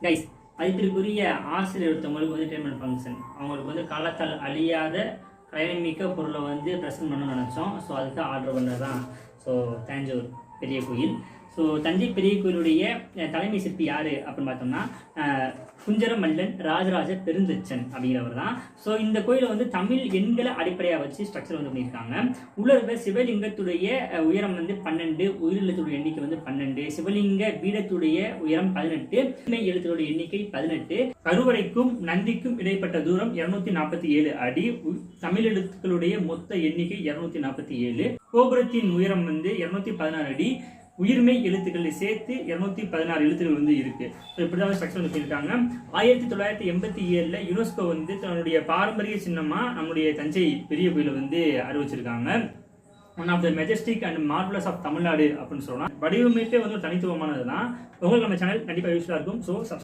Guys, மதிப்பிற்குரிய ஆசிரியர் ஒருத்தவங்களுக்கு வந்து ட்ரீட்மெண்ட் ஃபங்க்ஷன், அவங்களுக்கு வந்து காலத்தால் அழியாத கலைமிக்க பொருளை வந்து ப்ரெசென்ட் பண்ணணும்னு நினச்சோம். ஸோ அதுக்கு ஆர்டர் பண்ணது தான். ஸோ தஞ்சை பெரிய கோயில். ஸோ தஞ்சை பெரிய கோயிலுடைய தலைமை சிற்பி யார் அப்படின்னு பார்த்தோம்னா குஞ்சர மல்லன் ராஜராஜ பெருந்தச்சன் அப்படிங்கிறவர் தான். ஸோ இந்த கோயிலை வந்து தமிழ் எண்களை அடிப்படையாக வச்சு ஸ்ட்ரக்சர் வந்து பண்ணியிருக்காங்க. உள்ள இருக்கிற சிவலிங்கத்துடைய உயரம் வந்து 12, உயிரிழத்துடைய எண்ணிக்கை வந்து 12, சிவலிங்க பீடத்துடைய உயரம் 18, எழுத்துடைய எண்ணிக்கை 18, கருவறைக்கும் நந்திக்கும் இடைப்பட்ட தூரம் 247 அடி, தமிழ் எழுத்துக்களுடைய மொத்த எண்ணிக்கை 247, கோபுரத்தின் உயரம் வந்து 216 அடி, உயிர்மை எழுத்துக்களை சேர்த்து 216 எழுத்துக்கள் வந்து இருக்கு. ஸோ இப்படிதான் ஸ்ட்ரக்சர் வந்து பண்ணியிருக்காங்க. 1987 யுனெஸ்கோ வந்து தன்னுடைய பாரம்பரிய சின்னமா நம்முடைய தஞ்சை பெரிய கோயிலை வந்து அறிவிச்சிருக்காங்க. One of the majestic and marvellous of Tamil Nadu அப்படின்னு சொல்லலாம். வடிவமைப்பே வந்து தனித்துவமானது தான். உங்களுக்கு நம்ம சேனல் கண்டிப்பாக யூஸ்ஃபுல்லாக இருக்கும். ஸோ